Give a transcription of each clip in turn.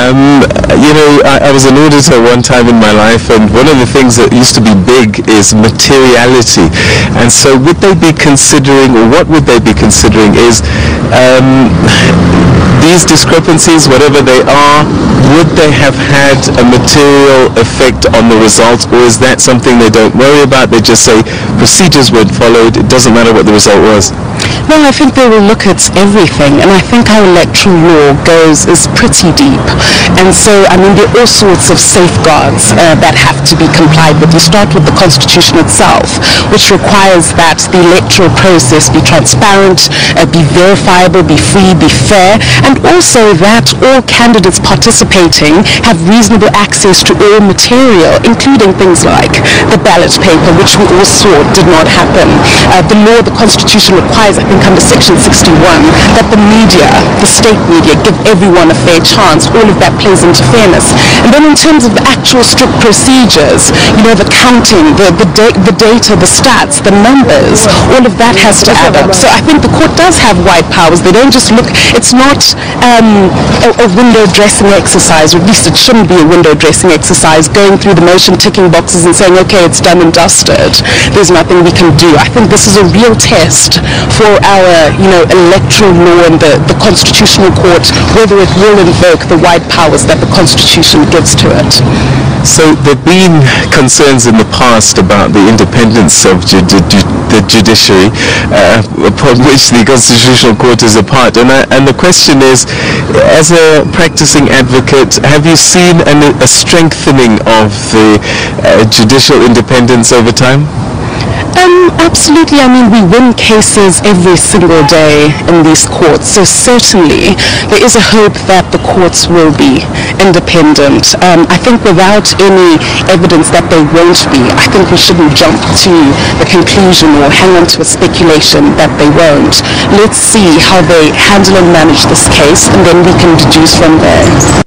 You know, I was an auditor one time in my life, and one of the things that used to be big is materiality. And so would they be considering, or what would they be considering is these discrepancies, whatever they are, would they have had a material effect on the results, or is that something they don't worry about? They just say procedures weren't followed, it doesn't matter what the result was. No, I think they will look at everything, and I think our electoral law is pretty deep. And so, I mean, there are all sorts of safeguards that have to be complied with. You start with the Constitution itself, which requires that the electoral process be transparent, be verifiable, be free, be fair, and also that all candidates participating have reasonable access to all material, including things like the ballot paper, which we all saw did not happen. The law, the Constitution requires, I think under Section 61, that the media, the state media, give everyone a fair chance. All of that plays into fairness. And then in terms of the actual strict procedures, you know, the counting, the data, the stats, the numbers, all of that has to add up. So I think the court does have wide powers. They don't just look, it's not a window dressing exercise, or at least it shouldn't be a window dressing exercise, going through the motion, ticking boxes and saying, okay, it's done and dusted. There's nothing we can do. I think this is a real test for our, you know, electoral law and the Constitutional Court, whether it will invoke the wide powers that the Constitution gives to it. So there have been concerns in the past about the independence of the judiciary, upon which the Constitutional Court is a part. And the question is, as a practicing advocate, have you seen a strengthening of the judicial independence over time? Absolutely. I mean, we win cases every single day in these courts, so certainly there is a hope that the courts will be independent. I think without any evidence that they won't be, I think we shouldn't jump to the conclusion or hang on to a speculation that they won't. Let's see how they handle and manage this case, and then we can deduce from there.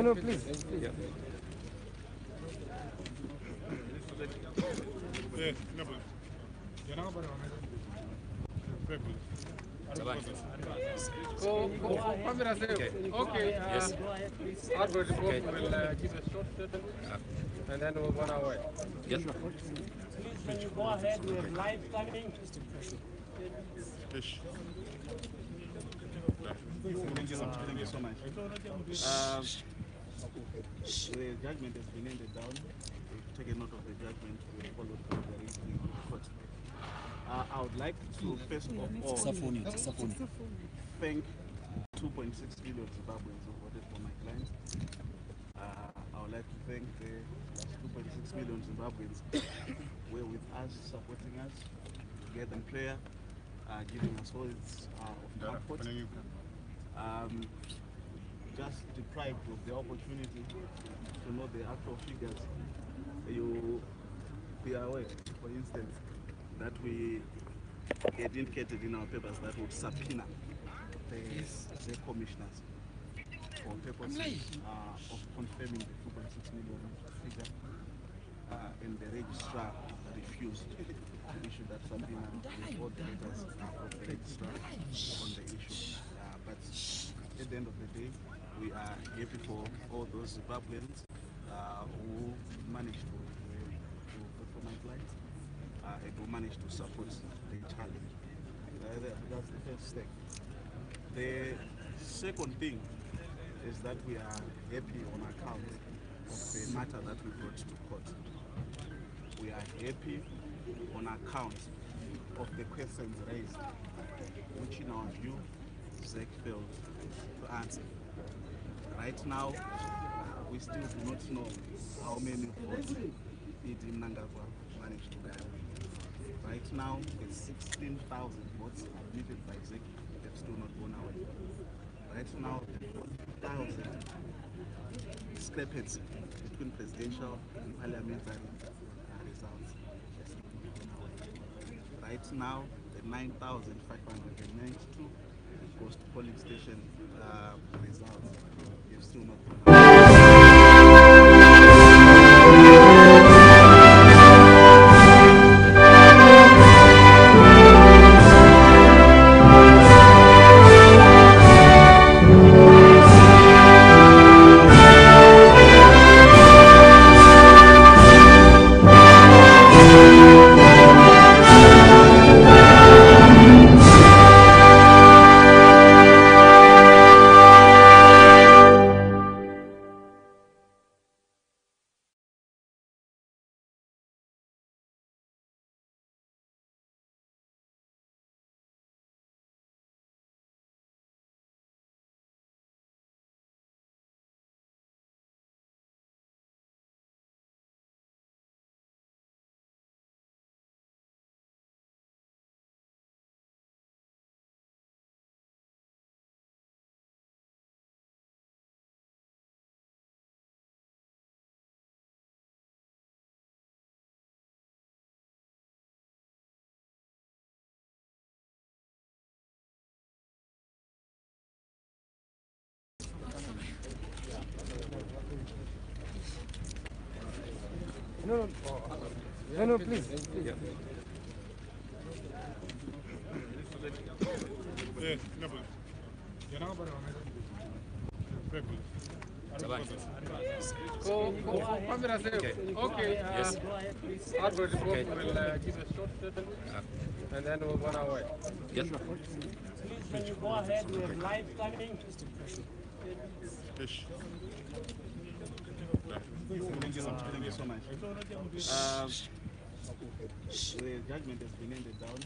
No, please. Yeah. Okay. Yes. Our will give a short statement, and then we'll go on our way. Yes. Please, can you go ahead with live coming? Thank you so much. The judgment has been handed down. We've taken note of the judgment. We followed the reasoning of the court. I would like to first of all thank 2.6 million Zimbabweans who voted for my client. I would like to thank the 2.6 million Zimbabweans who were with us, supporting us, together in prayer, giving us words of comfort. Just deprived of the opportunity to know the actual figures. You be aware, for instance, that we had indicated in our papers that would subpoena the commissioners for purposes of confirming the 2.6 million figure, and the registrar refused to issue that subpoena with all the letters of the registrar on the issue. But at the end of the day, we are happy for all those Zimbabweans who managed to vote for my client and who managed to support the challenge. That's the first step. The second thing is that we are happy on account of the matter that we brought to court. We are happy on account of the questions raised, which in our view, Civic failed to answer. Right now, we still do not know how many votes Idi Mnangagwa managed to gather. Right now, it's 16,000 votes admitted by Civic that have still not gone away. Right now, the 40,000 discrepancy between presidential and parliamentary results has still not gone away. Right now, the 9,592 post-polling station results have still not gone away. No, please. Yeah. Okay. Yes. Albert will give a short statement, and then we'll go on our way. Yes. Please, when you go ahead, we have live coming. Thank you so much. The judgment has been handed down.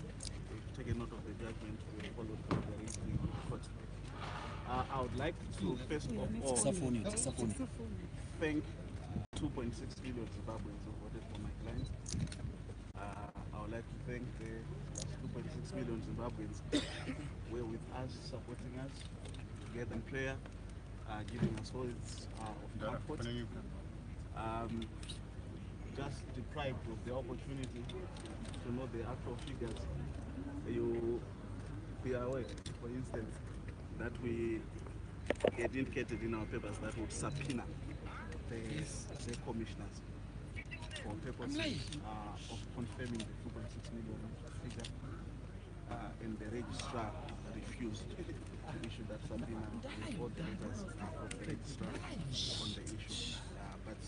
We've taken note of the judgment. We've followed the reasoning of the court. I would like to first of all thank 2.6 million Zimbabweans who voted for my client. I would like to thank the 2.6 million Zimbabweans who were with us, supporting us, together in prayer, giving us words of comfort. Just deprived of the opportunity to know the actual figures. You be aware, for instance, that we had indicated in our papers that would subpoena the commissioners for purposes of confirming the 2.6 million figure, and the registrar refused to issue that subpoena with all the letters of the registrar on the issue. But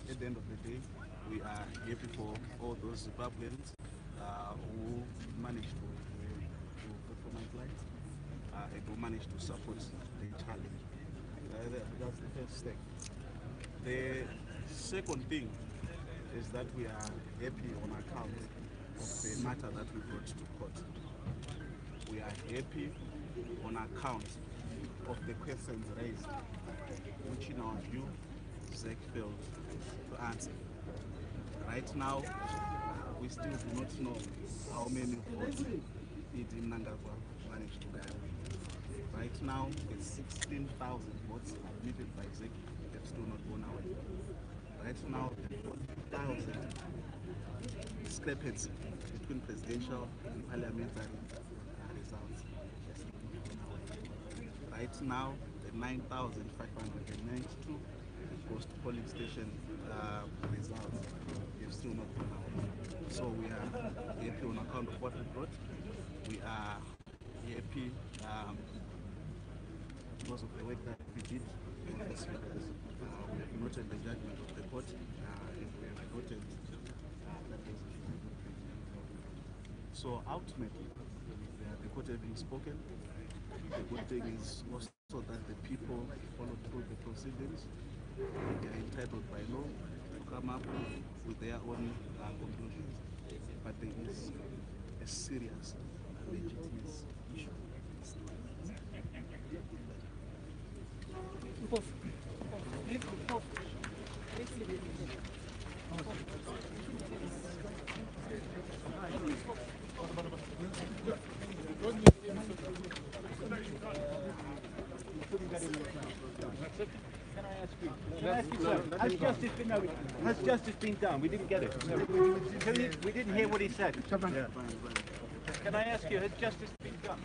at the end of the day, we are happy for all those Zimbabweans who managed to vote for my client and who managed to support the challenge. That's the first step. The second thing is that we are happy on account of the matter that we brought to court. We are happy on account of the questions raised, which in our view, Zach failed to answer. Right now, we still do not know how many votes did Mnangagwa manage to gather. Right now, it's 16,000 votes admitted by Zach have still not gone away. Right now, the 40,000 discrepancy between presidential and parliamentary results has still not gone away. Right now, the 9,592 post polling station results have still not gone away. So we are happy on account of what we brought. We are happy because of the work that we did on this week. We have noted the judgment of the court and we have noted that was a good thing. So ultimately, the court having spoken, the good thing is also that the people followed through the proceedings. They are entitled by law to come up with their own conclusions. But there is a serious legitimacy issue. Has justice been done? We didn't get it. We didn't hear what he said. Can I ask you, has justice been done?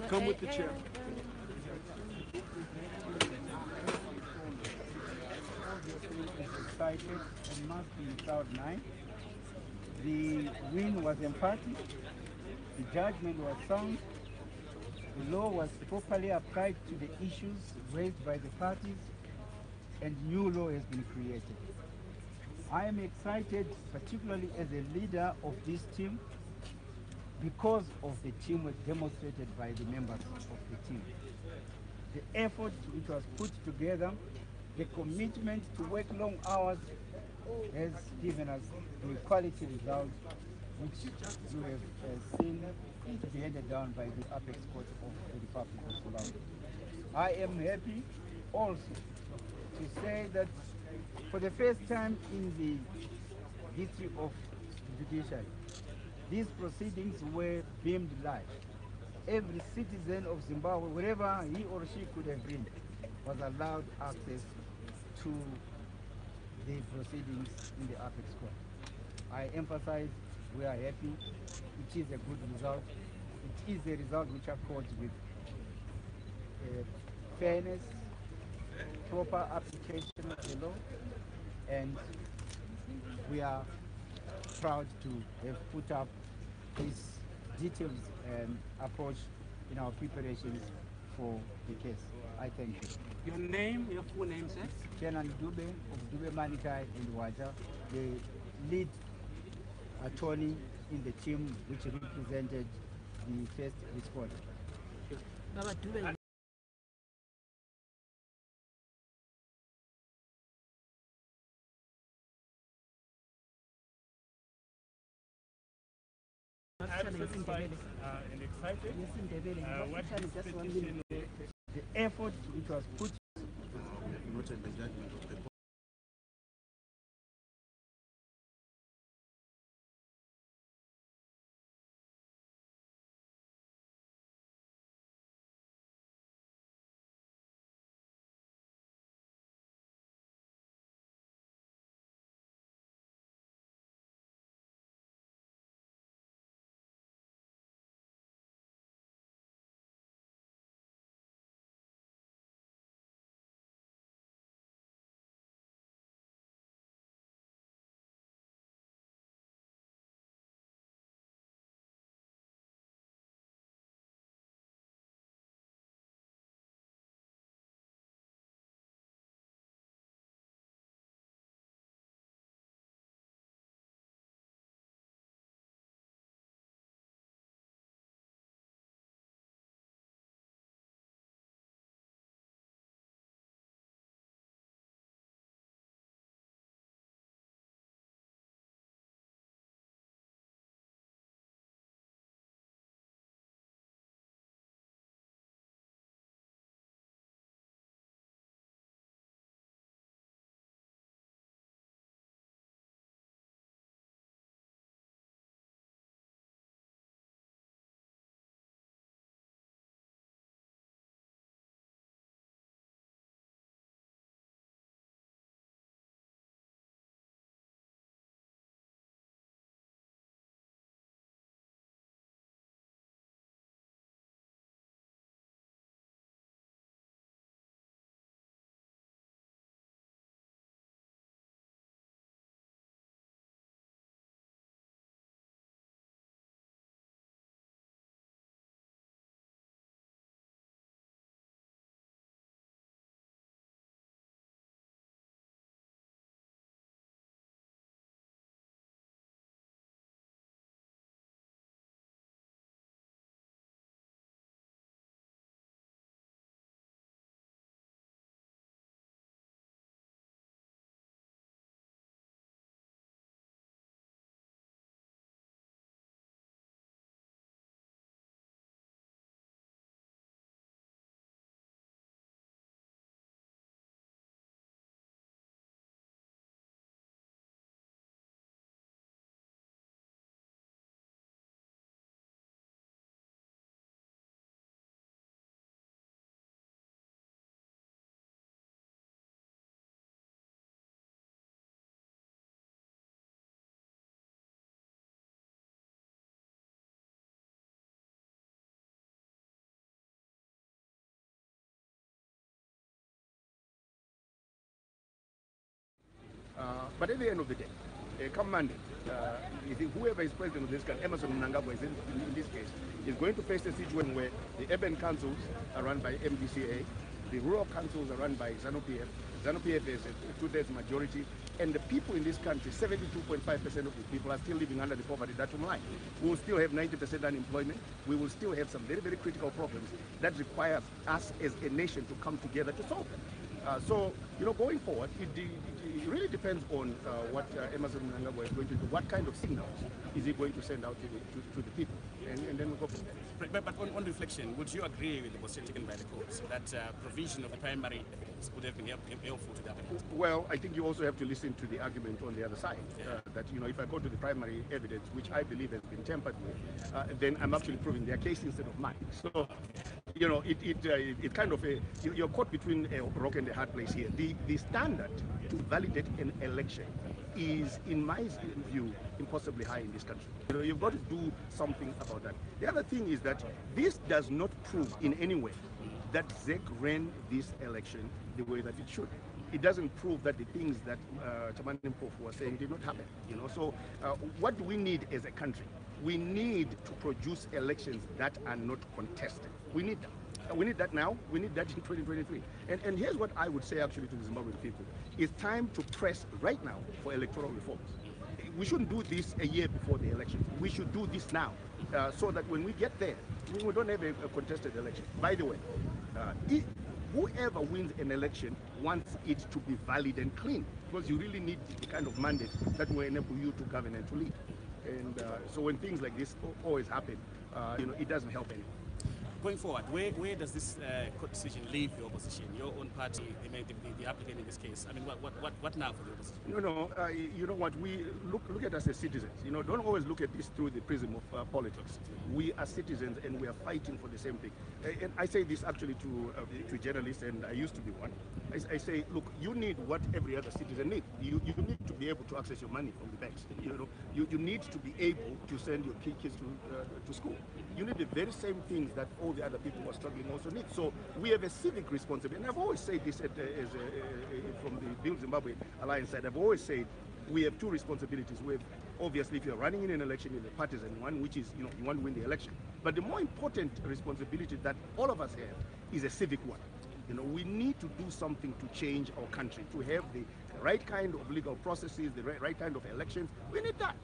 Come with the chair. Excited and must be in cloud nine. The win was emphatic, the judgment was sound, the law was properly applied to the issues raised by the parties, and new law has been created. I am excited, particularly as a leader of this team, because of the teamwork demonstrated by the members of the team. The effort which was put together, the commitment to work long hours has given us the quality result which you have seen to be handed down by the Apex Court of the Republic of Zimbabwe. I am happy also to say that for the first time in the history of the judiciary, these proceedings were beamed live. Every citizen of Zimbabwe, wherever he or she could have been, was allowed access to the proceedings in the Apex Court. I emphasize we are happy. It is a good result. It is a result which accords with fairness, proper application of the law, and we are proud to have put up this detailed approach in our preparations for the case. I thank you. Your name, your full name, sir? Kenan Dube of Dube Manikai and Waja, the lead attorney in the team which represented the first responder. Satisfied and excited. The effort which was put Noted the judgment of the court. But at the end of the day, come Monday, whoever is president of this country, Emerson Mnangagwa is in this case, is going to face a situation where the urban councils are run by MDCA, the rural councils are run by ZANU-PF. ZANU-PF is a 2/3 majority, and the people in this country, 72.5% of the people are still living under the poverty datum line. We will still have 90% unemployment. We will still have some very, very critical problems that require us as a nation to come together to solve them. So, going forward, it really depends on what Emerson Mnangagwa is going to do. What kind of signals is he going to send out to the people? And then we'll go from there. But on reflection, would you agree with the position taken by the courts that provision of the primary evidence would have been helpful to the applicant? Well, I think you also have to listen to the argument on the other side. That, if I go to the primary evidence, which I believe has been tampered with, then I'm actually proving their case instead of mine. So, it kind of, you're caught between a rock and a hard place here. The standard to validate an election is, in my view, impossibly high in this country. You've got to do something about that. The other thing is that this does not prove in any way that ZEC ran this election the way that it should. It doesn't prove that the things that Chairman Mpofu was saying did not happen. So what do we need as a country? We need to produce elections that are not contested. We need that. We need that now. We need that in 2023. And here's what I would say actually to the Zimbabwean people. It's time to press right now for electoral reforms. We shouldn't do this a year before the election. We should do this now so that when we get there, we don't have a contested election. By the way, whoever wins an election wants it to be valid and clean, because you really need the kind of mandate that will enable you to govern and to lead. And so when things like this always happen, it doesn't help anyone. Going forward, where does this court decision leave the opposition, your own party, the applicant in this case? I mean, what now for the opposition? You know what? We look at us as citizens. Don't always look at this through the prism of politics. We are citizens and we are fighting for the same thing. And I say this actually to journalists, and I used to be one. I say, look, you need what every other citizen needs. You need to be able to access your money from the banks. You need to be able to send your kids to school. You need the very same things that all the other people who are struggling also need. So we have a civic responsibility. And I've always said this from the Build Zimbabwe Alliance side. I've always said we have two responsibilities. We have, obviously, if you're running in an election, in a partisan one, which is, you want to win the election. But the more important responsibility that all of us have is a civic one. We need to do something to change our country, to have the right kind of legal processes, the right kind of elections. We need that,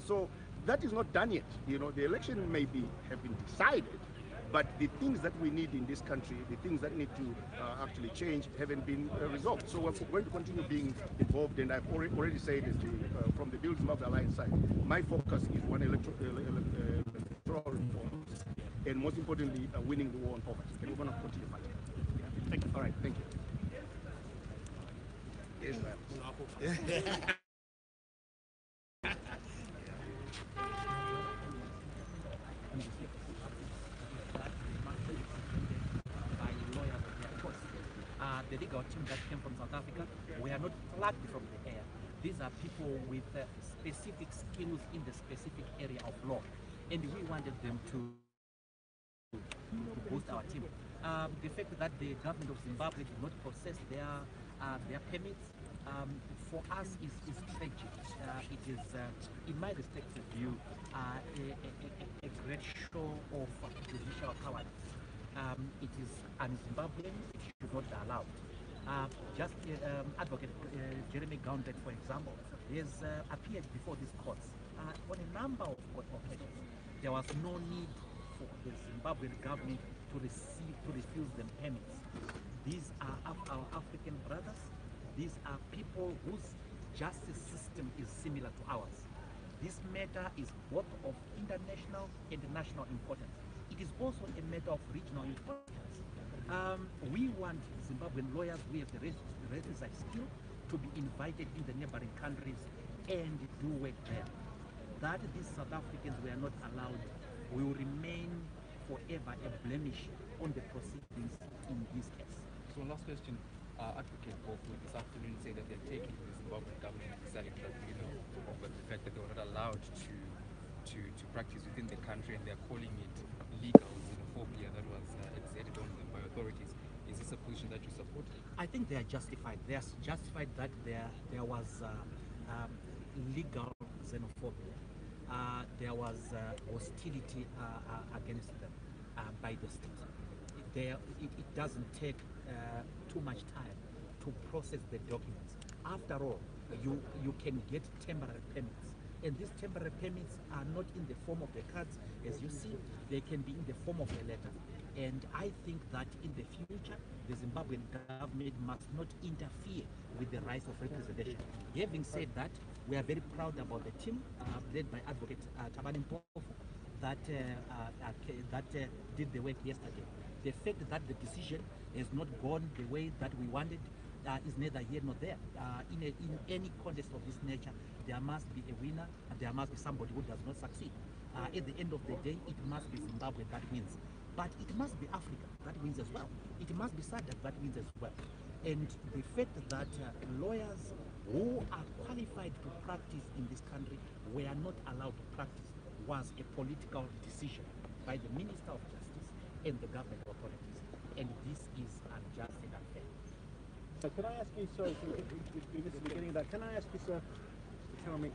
so that is not done yet. The election may have been decided, but the things that we need in this country, the things that need to actually change, haven't been resolved. So we're going to continue being involved, and I've already said it from the Build Zimbabwe Alliance side. My focus is on electoral reforms, and most importantly, winning the war on poverty. And we're going to continue fighting. Thank you. All right, thank you. Yes, ma'am. The legal team that came from South Africa, we are not plucked from the air. These are people with specific skills in the specific area of law, and we wanted them to boost our team. The fact that the government of Zimbabwe did not process their permits for us is tragic. It is, in my respective view, a great show of judicial cowardice. It is un-Zimbabwean. It should not be allowed. Advocate Jeremy Gauntlett, for example, has appeared before these courts on a number of occasions. There was no need for the Zimbabwean government to refuse them permits. These are our African brothers. These are people whose justice system is similar to ours. This matter is both of international and national importance. It is also a matter of regional importance. We want Zimbabwean lawyers who have the requisite skill to be invited in the neighboring countries and do work there. That these South Africans were not allowed will remain forever a blemish on the proceedings in this case. So last question, Advocate Mpofu this afternoon said that they're taking the Zimbabwean government and deciding that, over the fact that they were not allowed to practice within the country, and they're calling it legal xenophobia that was exerted on them by authorities. Is this a position that you support? I think they are justified. They are justified that there was legal xenophobia. There was hostility against them by the state. It doesn't take too much time to process the documents. After all, you can get temporary permits, and these temporary permits are not in the form of the cards, as you see. They can be in the form of a letter. And I think that in the future, the Zimbabwean government must not interfere with the rights of representation. Having said that, we are very proud about the team led by Advocate Tabani Mpofu that did the work yesterday. The fact that the decision has not gone the way that we wanted is neither here nor there. In any contest of this nature, there must be a winner and there must be somebody who does not succeed. At the end of the day, it must be Zimbabwe that wins. But it must be Africa that wins as well. It must be SADC that wins as well. And the fact that lawyers who are qualified to practice in this country were not allowed to practice was a political decision by the Minister of Justice and the government authorities. And this is unjust and unfair. So can I ask you, sorry, we missed the beginning of that. Can I ask you, sir, to tell me,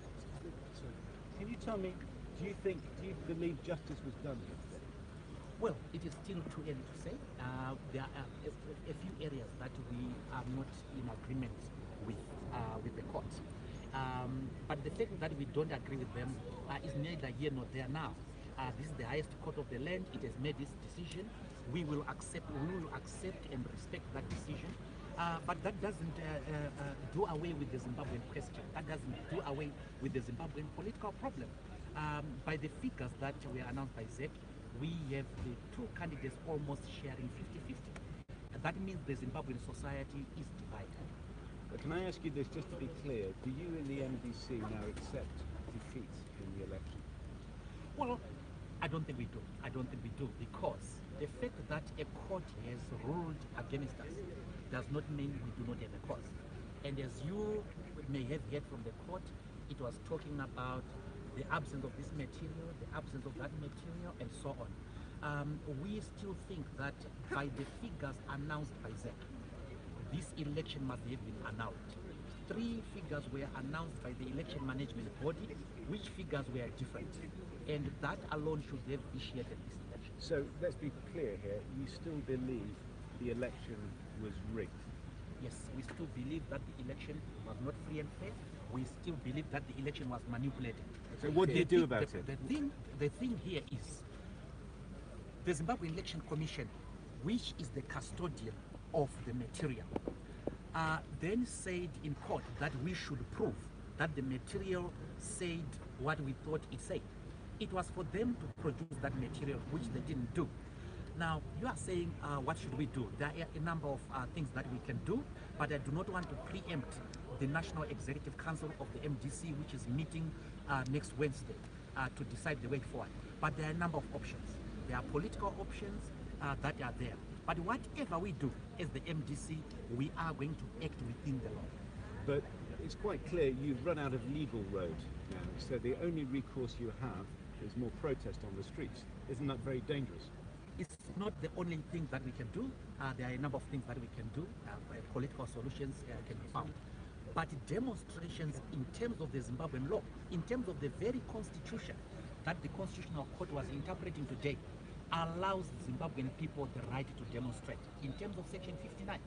can you tell me, do you believe justice was done here today? Well, it is still too early to say. There are a few areas that we are not in agreement with the court. But the fact that we don't agree with them is neither here nor there now. This is the highest court of the land. It has made this decision. We will accept and respect that decision. But that doesn't do away with the Zimbabwean question. That doesn't do away with the Zimbabwean political problem. By the figures that were announced by ZEC, we have the two candidates almost sharing 50-50. That means the Zimbabwean society is divided. But can I ask you this, just to be clear, do you in the MDC now accept defeat in the election? Well, I don't think we do. I don't think we do, because the fact that a court has ruled against us does not mean we do not have a cause. And as you may have heard from the court, it was talking about the absence of this material, the absence of that material, and so on. We still think that by the figures announced by ZEC, this election must have been annulled. 3 figures were announced by the election management body, which figures were different. And that alone should have vitiated this election. So let's be clear here, you still believe the election was rigged? Yes, we still believe that the election was not free and fair. We still believe that the election was manipulated. So what do you do about it? The thing here is, the Zimbabwe Election Commission, which is the custodian of the material, then said in court that we should prove that the material said what we thought it said. It was for them to produce that material, which they didn't do. Now, you are saying, what should we do? There are a number of things that we can do, but I do not want to preempt the National Executive Council of the MDC, which is meeting next Wednesday to decide the way forward. But there are a number of options. There are political options that are there. But whatever we do as the MDC, we are going to act within the law. But it's quite clear you've run out of legal road now, so the only recourse you have is more protest on the streets. Isn't that very dangerous? It's not the only thing that we can do. There are a number of things that we can do. Political solutions can be found. But demonstrations in terms of the Zimbabwean law, in terms of the very constitution that the Constitutional Court was interpreting today, allows Zimbabwean people the right to demonstrate. In terms of Section 59,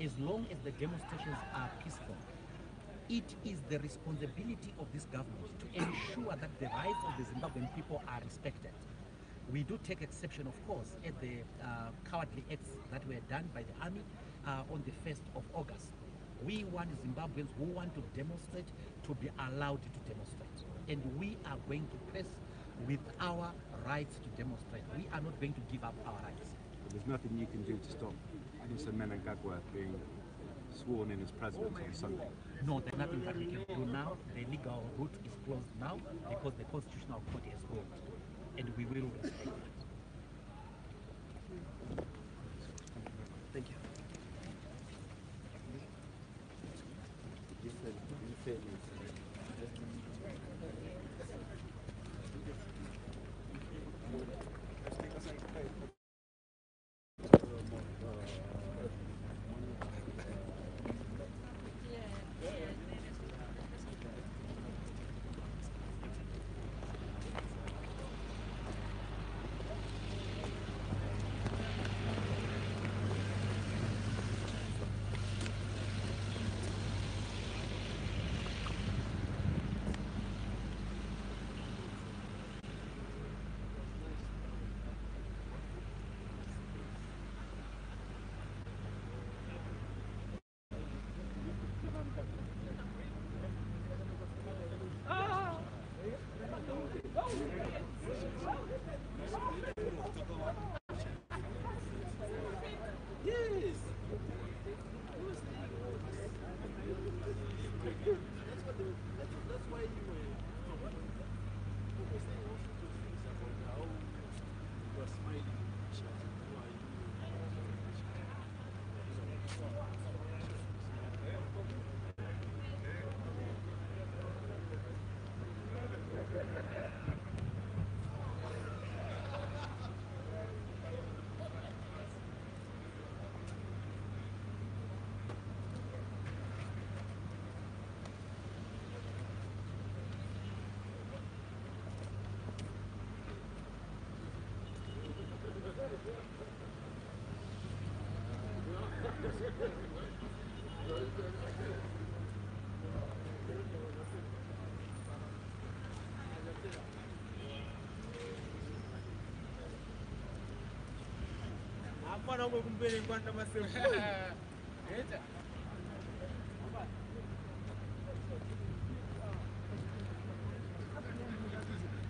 as long as the demonstrations are peaceful, it is the responsibility of this government to ensure that the rights of the Zimbabwean people are respected. We do take exception, of course, at the cowardly acts that were done by the army on the 1st of August. We want Zimbabweans who want to demonstrate to be allowed to demonstrate. And we are going to press with our rights to demonstrate. We are not going to give up our rights. But there's nothing you can do to stop Mr. Menangagwa being sworn in as president on Sunday? No, there's nothing that we can do now. The legal route is closed now because the Constitutional Court has ruled. And we will respect that. Thank you.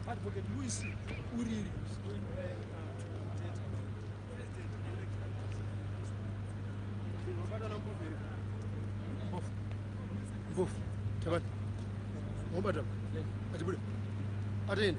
Advocate Luis Uriri. Bof. Tabat. Mobadam. Ajibul. Atin.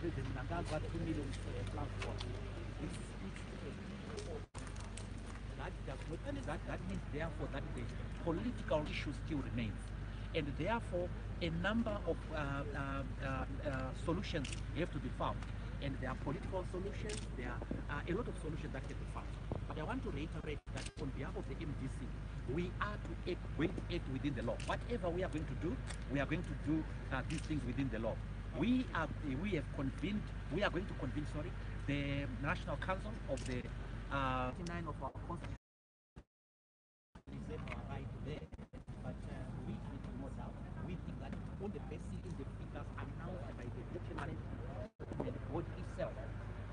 President Nagaga 2 million transport. That means therefore that the political issue still remains, and therefore a number of solutions have to be found. And there are political solutions, there are a lot of solutions that can be found. But I want to reiterate that on behalf of the MDC, we are going to act within the law. Whatever we are going to do, we are going to do these things within the law. We are going to convene, the National Council of the 29 of our constitution. Reserve our right there, but we no doubt, we think that on the basis of the figures announced by the election management board itself,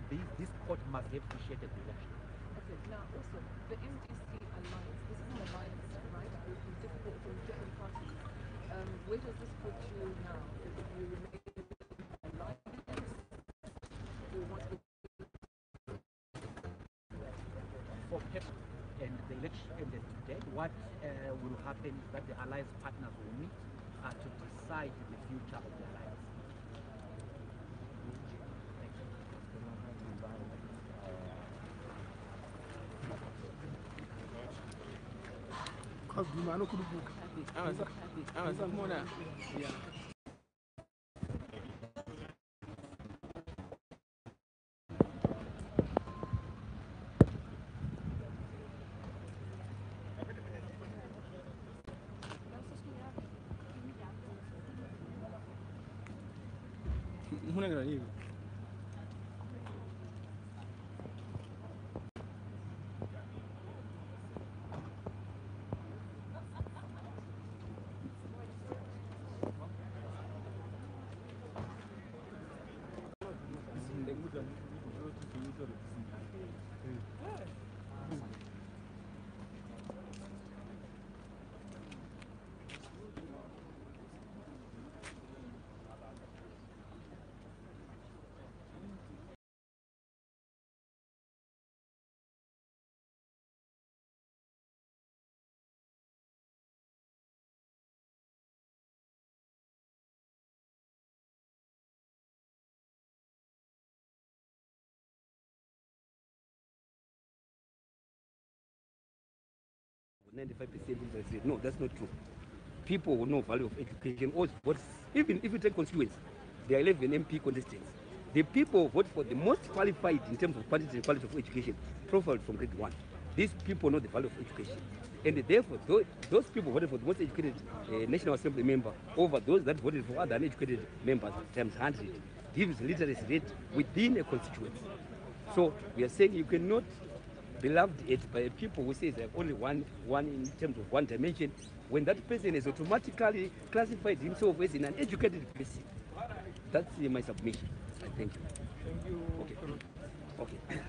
this court must have initiated the election. Okay, now also the MDC alliance, this is an alliance, right, with different parties. Where does this put you now? If you remain for PEP and the election ended today, what will happen is that the alliance partners will meet to decide the future of the alliance. People say, no, that's not true. People will know value of education. Even if you take constituents, there are 11 MP contestants. The people vote for the most qualified in terms of quality and quality of education, profiled from grade 1. These people know the value of education. And therefore, those people voted for the most educated National Assembly member over those that voted for other uneducated members times 100 gives literacy rate within a constituency. So we are saying you cannot beloved at by people who say they have only one in terms of one dimension, when that person has automatically classified himself as an uneducated person. That's my submission. I thank you. Thank you. Okay. Okay.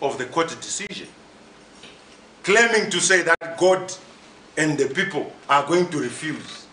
Of the court decision, claiming to say that God and the people are going to refuse